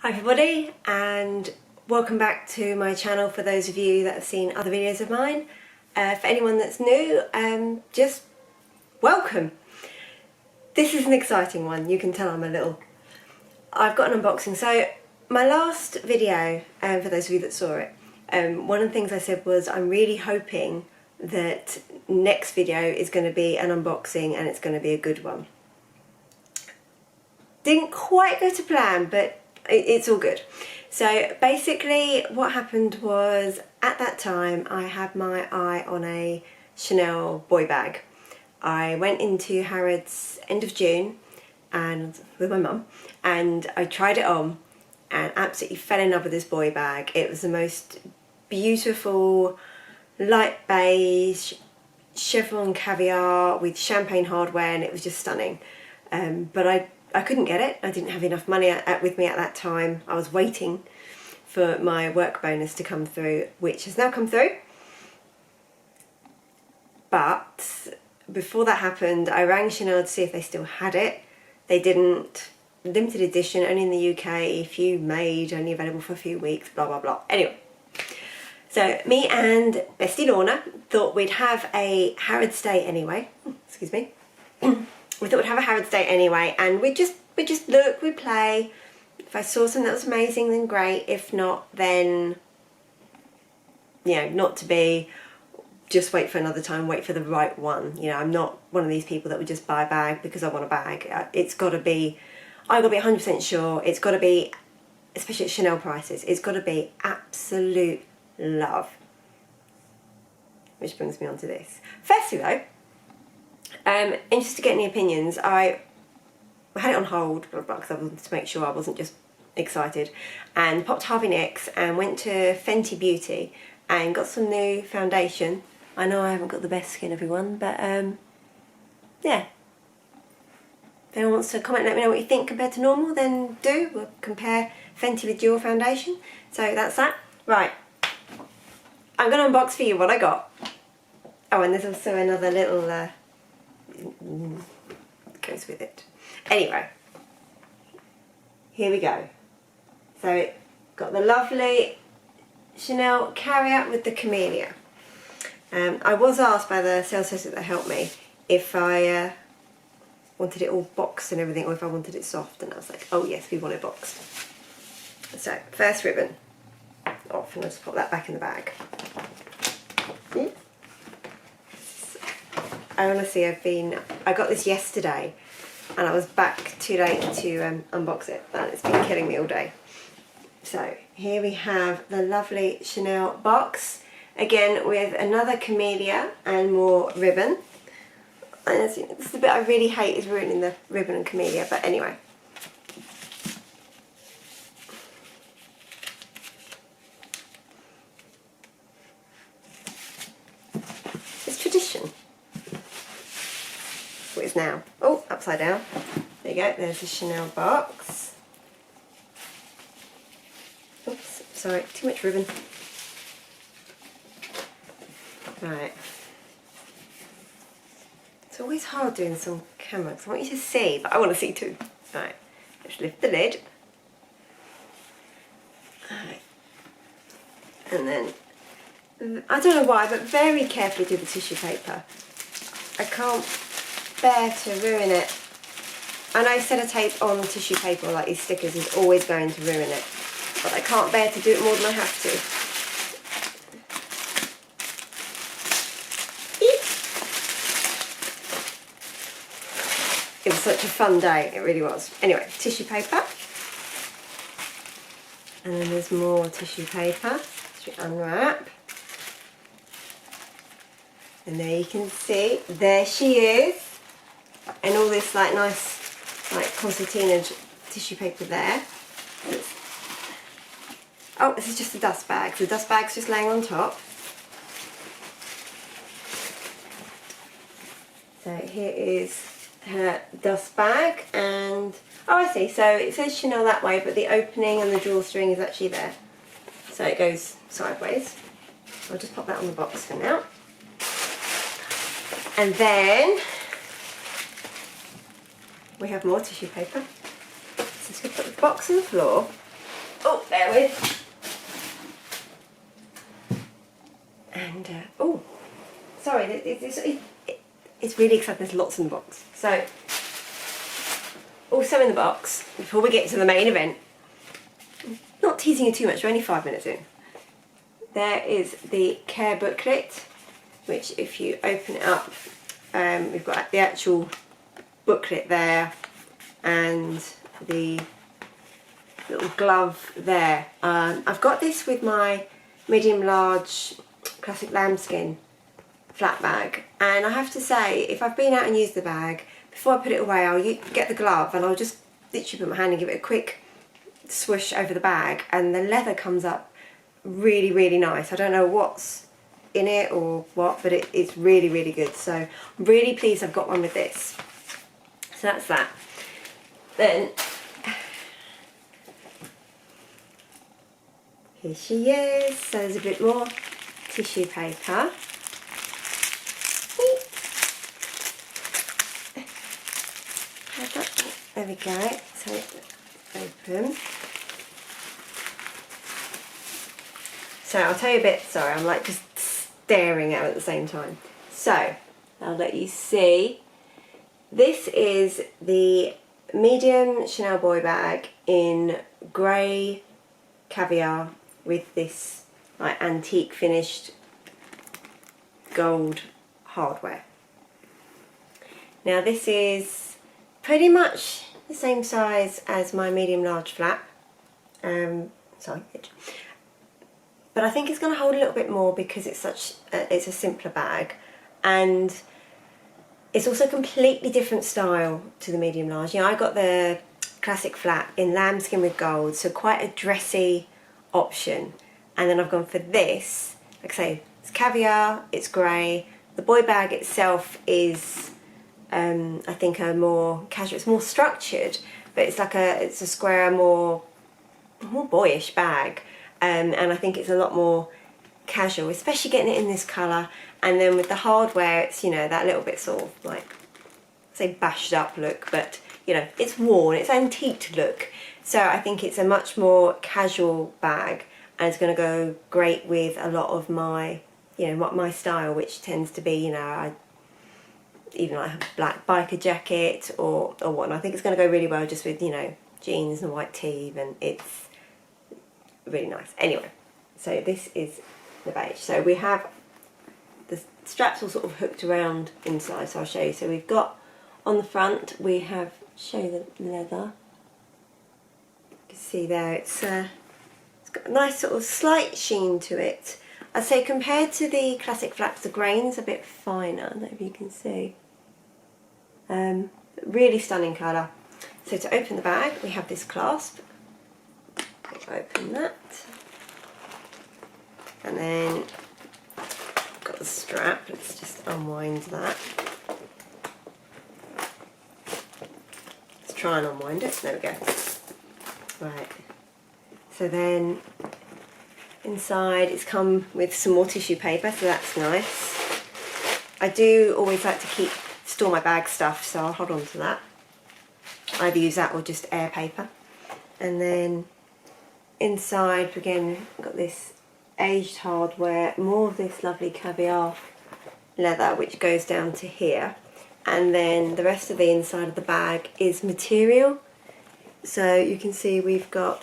Hi everybody, and welcome back to my channel for those of you that have seen other videos of mine. For anyone that's new, just welcome. This is an exciting one. You can tell I've got an unboxing. So my last video, for those of you that saw it, one of the things I said was I'm really hoping that next video is going to be an unboxing and it's going to be a good one. Didn't quite go to plan, but it's all good. So basically what happened was, at that time I had my eye on a Chanel boy bag. I went into Harrods end of June and with my mum, and I tried it on and absolutely fell in love with this boy bag. It was the most beautiful light beige chevron caviar with champagne hardware, and it was just stunning. But I couldn't get it. I didn't have enough money with me at that time. I was waiting for my work bonus to come through, which has now come through. But before that happened, I rang Chanel to see if they still had it. They didn't. Limited edition, only in the UK, few made, only available for a few weeks, blah blah blah. Anyway, so me and Bestie Lorna thought we'd have a Harrods day anyway. Excuse me. We thought we'd have a Harrods day anyway, and we'd just look, we'd play. If I saw something that was amazing, then great. If not, then, you know, not to be, just wait for another time, wait for the right one. You know, I'm not one of these people that would just buy a bag because I want a bag. It's got to be, I've got to be 100% sure. It's got to be, especially at Chanel prices, it's got to be absolute love. Which brings me on to this. Firstly though, interested to get any opinions. I had it on hold because I wanted to make sure I wasn't just excited, and popped Harvey Nicks and went to Fenty Beauty and got some new foundation. I know I haven't got the best skin, everyone, but yeah. If anyone wants to comment, let me know what you think compared to normal, then do. We'll compare Fenty with Dior foundation. So that's that. Right. I'm going to unbox for you what I got. Oh, and there's also another little goes with it. Anyway, here we go. So it got the lovely Chanel carry-out with the camellia. I was asked by the sales associate that helped me if I wanted it all boxed and everything, or if I wanted it soft, and I was like, oh yes, we want it boxed. So first ribbon off, and I'll just pop that back in the bag. I honestly I got this yesterday and I was back too late to unbox it, and it's been killing me all day. So here we have the lovely Chanel box, again with another camellia and more ribbon. And this is the bit I really hate, is ruining the ribbon and camellia, but anyway. It's tradition. What is now? Oh, upside down. There you go, there's the Chanel box. Oops, sorry, too much ribbon. Right. It's always hard doing this on camera because I want you to see, but I want to see too. Right, let's lift the lid. Right. And then, I don't know why, but very carefully do the tissue paper. I can't bear to ruin it. I know sellotape on tissue paper, like these stickers, is always going to ruin it, but I can't bear to do it more than I have to. It was such a fun day, it really was. Anyway, tissue paper. And then there's more tissue paper. So we unwrap. And there you can see, there she is. And all this like nice, like concertina tissue paper there. Oh, this is just the dust bag. The dust bag's just laying on top. So here is her dust bag, and oh, I see. So it says Chanel that way, but the opening and the drawstring is actually there. So it goes sideways. I'll just pop that on the box for now. And then we have more tissue paper. So just going to put the box on the floor. Oh, bear with. And, oh, sorry, it's really exciting. There's lots in the box. So, also in the box, before we get to the main event, not teasing you too much, we're only 5 minutes in. There is the care booklet, which if you open it up, we've got the actual booklet there and the little glove there. I've got this with my medium large classic lambskin flat bag, and I have to say, if I've been out and used the bag, before I put it away, I'll get the glove and I'll just literally put my hand and give it a quick swoosh over the bag, and the leather comes up really, really nice. I don't know what's in it or what, but it's really, really good. So I'm really pleased I've got one with this. So that's that. Then here she is. So there's a bit more tissue paper. There we go. So open. So I'll tell you a bit, sorry, I'm like just staring at it at the same time. So I'll let you see. This is the medium Chanel boy bag in grey caviar with this like antique finished gold hardware. Now this is pretty much the same size as my medium large flap. But I think it's going to hold a little bit more because it's it's a simpler bag, and it's also a completely different style to the medium large. You know, I got the classic flap in lambskin with gold, so quite a dressy option. And then I've gone for this, like I say, it's caviar, it's grey. The boy bag itself is, I think, a more casual. It's more structured, but it's like it's a square, more boyish bag. And I think it's a lot more casual, especially getting it in this colour. And then with the hardware, it's, you know, that little bit sort of like, say, bashed up look, but, you know, it's worn, it's antiqued look. So I think it's a much more casual bag, and it's going to go great with a lot of my, you know, my style, which tends to be, you know, even like a black biker jacket or whatnot. I think it's going to go really well just with, you know, jeans and a white tee, and it's really nice. Anyway, so this is the beige. So we have the straps all sort of hooked around inside, so I'll show you. So we've got on the front, we have, show you the leather. You can see there, it's got a nice sort of slight sheen to it. I'd say compared to the classic flaps, the grain's a bit finer. I don't know if you can see. Really stunning colour. So to open the bag, we have this clasp. Open that, and then got the strap. Let's just unwind that. Let's try and unwind it. There we go. Right, so then inside it's come with some more tissue paper, so that's nice. I do always like to store my bag stuff, so I'll hold on to that. Either use that or just air paper. And then inside, again, got this aged hardware, more of this lovely caviar leather, which goes down to here. And then the rest of the inside of the bag is material. So you can see we've got,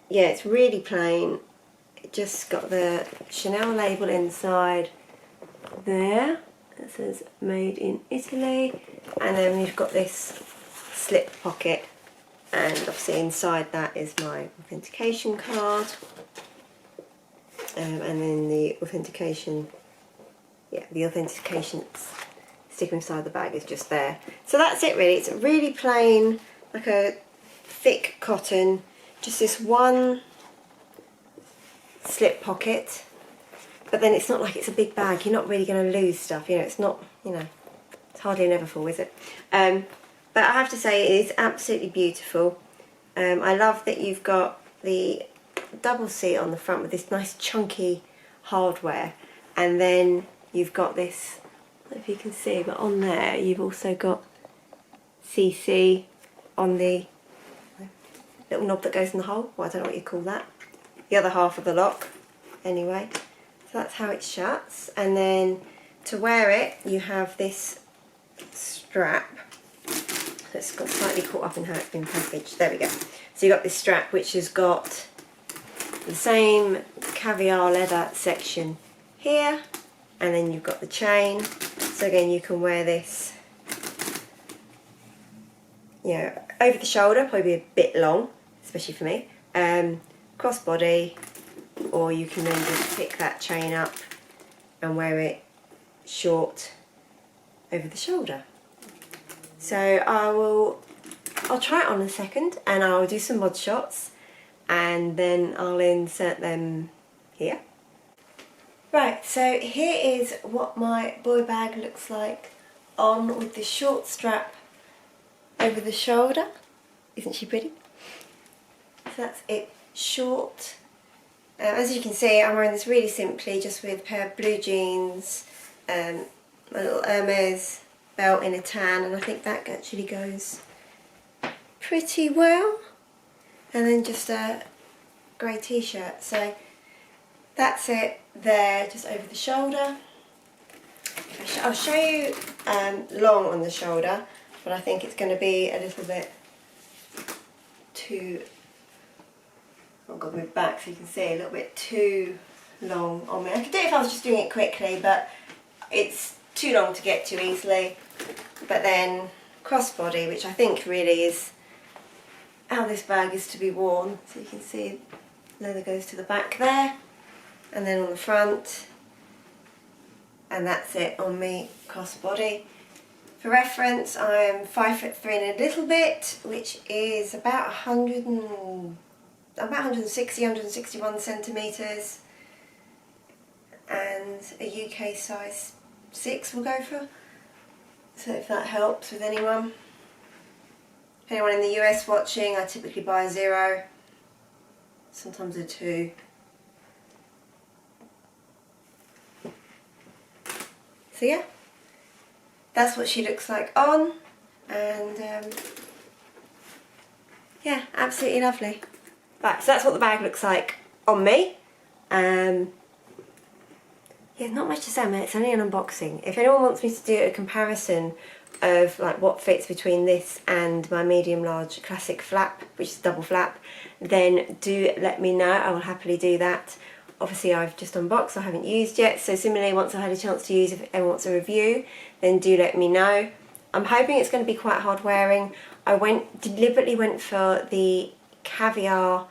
yeah, it's really plain. It just got the Chanel label inside there. It says made in Italy. And then we've got this slip pocket. And obviously inside that is my authentication card, and then the authentication sticker inside the bag is just there. So that's it really. It's really plain, like a thick cotton, just this one slip pocket, but then it's not like it's a big bag. You're not really going to lose stuff, you know, it's not, you know, it's hardly an everfull, is it? But I have to say it is absolutely beautiful. I love that you've got the double seat on the front with this nice chunky hardware, and then you've got this, I don't know if you can see, but on there you've also got CC on the little knob that goes in the hole. Well, I don't know what you call that. The other half of the lock, anyway. So that's how it shuts. And then to wear it, you have this strap. It's got slightly caught up in how it's been packaged. There we go. So you've got this strap which has got the same caviar leather section here, and then you've got the chain. So again, you can wear this, you know, over the shoulder, probably a bit long, especially for me, crossbody, or you can then just pick that chain up and wear it short over the shoulder. So I'll try it on in a second, and I'll do some mod shots, and then I'll insert them here. Right, so here is what my boy bag looks like on with the short strap over the shoulder. Isn't she pretty? So that's it, short. As you can see, I'm wearing this really simply, just with a pair of blue jeans, my little Hermes belt in a tan, and I think that actually goes pretty well. And then just a grey t-shirt. So that's it there, just over the shoulder. I'll show you long on the shoulder, but I think it's going to be a little bit too, I've got to move back so you can see, a little bit too long on me. I could do it if I was just doing it quickly, but it's too long to get to easily. But then crossbody, which I think really is how this bag is to be worn. So you can see leather goes to the back there, and then on the front, and that's it on me, crossbody. For reference, I'm 5'3" and a little bit, which is about 160, 161 centimetres, and a UK size 6 will go for. So if that helps with anyone. If anyone in the US watching, I typically buy a 0, sometimes a 2. So yeah, that's what she looks like on, and yeah, absolutely lovely. Right, so that's what the bag looks like on me. Yeah, not much to say, man. It's only an unboxing. If anyone wants me to do a comparison of like what fits between this and my medium large classic flap, which is double flap, then do let me know. I will happily do that. Obviously I've just unboxed, I haven't used yet, so similarly once I've had a chance to use, if anyone wants a review, then do let me know. I'm hoping it's going to be quite hard wearing. I deliberately went for the caviar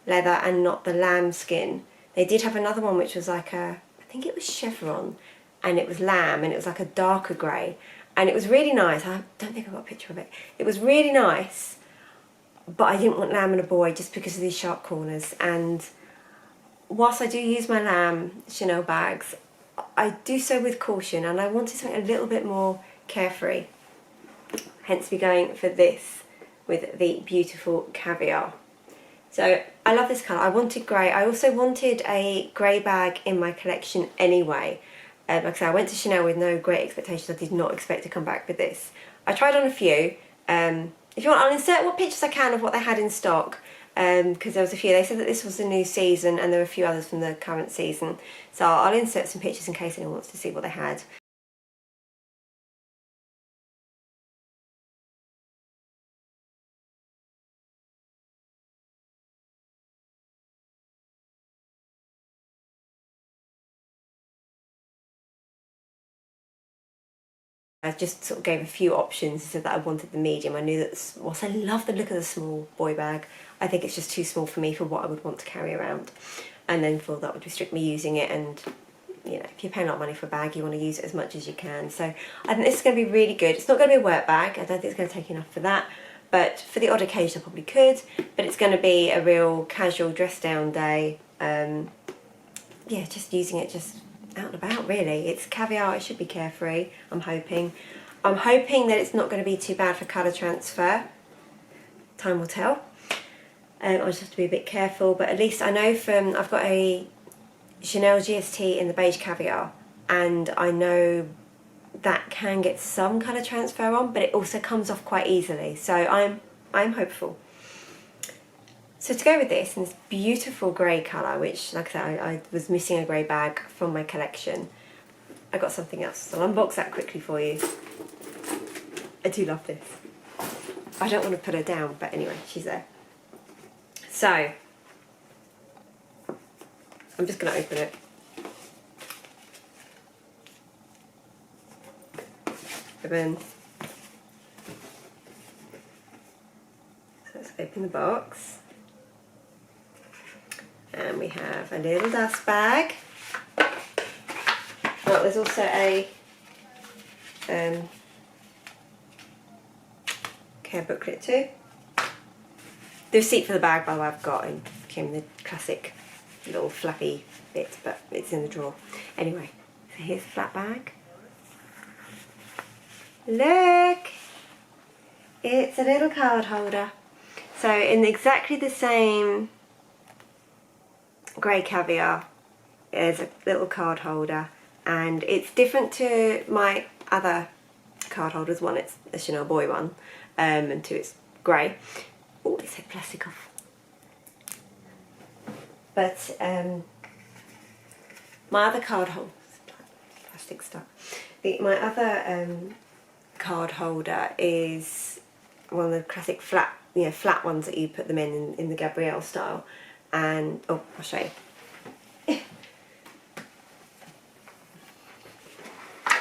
leather and not the lambskin. They did have another one which was like a, I think it was chevron, and it was lamb, and it was like a darker grey, and it was really nice. I don't think I've got a picture of it. It was really nice, but I didn't want lamb and a boy just because of these sharp corners. And whilst I do use my lamb Chanel bags, I do so with caution, and I wanted something a little bit more carefree. Hence me going for this with the beautiful caviar. So I love this colour. I wanted grey. I also wanted a grey bag in my collection anyway. Like I said, I went to Chanel with no great expectations. I did not expect to come back with this. I tried on a few. If you want, I'll insert what pictures I can of what they had in stock, because there was a few. They said that this was the new season, and there were a few others from the current season. So I'll insert some pictures in case anyone wants to see what they had. I just sort of gave a few options, so that I wanted the medium. I knew that, whilst I love the look of the small boy bag, I think it's just too small for me for what I would want to carry around. And then for that would restrict me using it, and you know, if you're paying a lot of money for a bag, you want to use it as much as you can. So I think this is going to be really good. It's not going to be a work bag. I don't think it's going to take enough for that. But for the odd occasion I probably could. But it's going to be a real casual dress down day. Yeah, just using it just out and about really. It's caviar, it should be carefree, I'm hoping. I'm hoping that it's not going to be too bad for colour transfer. Time will tell. I'll just have to be a bit careful, but at least I know from, I've got a Chanel GST in the beige caviar, and I know that can get some colour transfer on, but it also comes off quite easily, so I'm hopeful. So to go with this, in this beautiful grey colour, which, like I said, I was missing a grey bag from my collection, I got something else. So I'll unbox that quickly for you. I do love this. I don't want to put her down, but anyway, she's there. So, I'm just going to open it. Open. So let's open the box. And we have a little dust bag. Oh, there's also a care booklet too. The receipt for the bag, by the way, I've got came the classic little flappy bit, but it's in the drawer. Anyway, so here's the flat bag. Look! It's a little card holder. So in exactly the same grey caviar, there's a little card holder, and it's different to my other card holders. One, it's a Chanel Boy one, and two, it's grey. Oh, it said plastic off. But my other card holder, plastic stuff. My other card holder is one of the classic flat, flat ones that you put them in the Gabrielle style. And oh, I'll show you.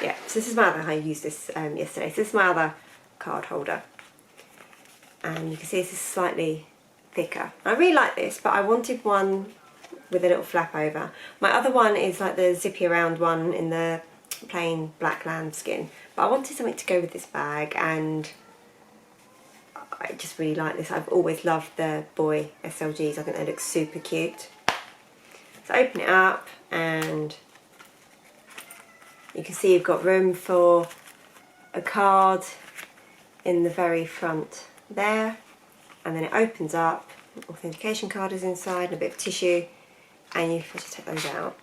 Yeah, so this is my other. I used this yesterday. So this is my other card holder, and you can see this is slightly thicker. I really like this, but I wanted one with a little flap over. My other one is like the zippy around one in the plain black lambskin, but I wanted something to go with this bag, and I just really like this. I've always loved the Boy SLGs. I think they look super cute. So open it up, and you can see you've got room for a card in the very front there, and then it opens up. Authentication card is inside, and a bit of tissue, and you have to take those out.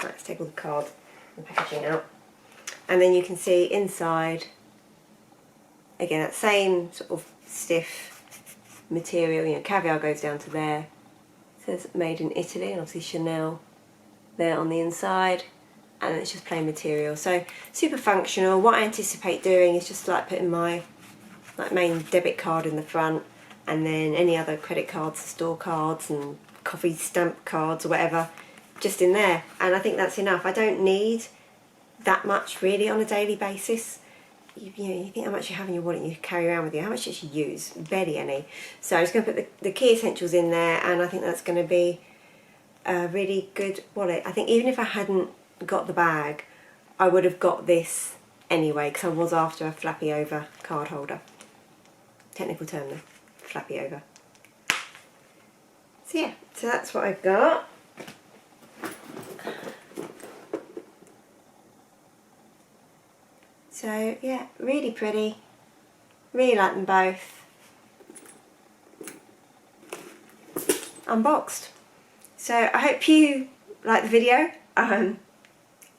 Let's take all the card and packaging out, and then you can see inside again that same sort of stiff material. Caviar goes down to there. It says made in Italy, and obviously Chanel there on the inside, and it's just plain material. So super functional. What I anticipate doing is just like putting my main debit card in the front, and then any other credit cards, store cards and coffee stamp cards or whatever, just in there. And I think that's enough. I don't need that much really on a daily basis. You think how much you have in your wallet you carry around with you, how much did you use? Barely any. So I'm just going to put the key essentials in there, and I think that's going to be a really good wallet. I think even if I hadn't got the bag, I would have got this anyway, because I was after a flappy over card holder. Technical term though, flappy over. So yeah, so that's what I've got. So yeah, really pretty. Really like them both. Unboxed. So I hope you like the video.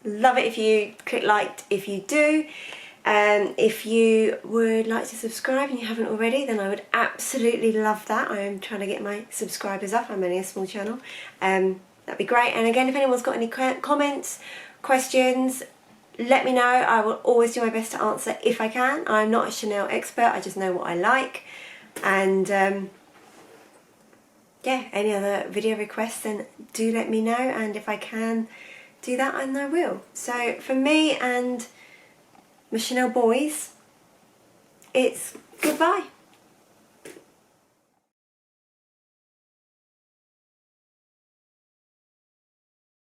Love it if you click like if you do. If you would like to subscribe and you haven't already, then I would absolutely love that. I am trying to get my subscribers up. I'm only a small channel. That'd be great. And again, if anyone's got any comments, questions, let me know. I will always do my best to answer if I can. I'm not a Chanel expert. I just know what I like. And yeah, any other video requests, then do let me know. And if I can do that, and I will. So for me and my Chanel boys, it's goodbye.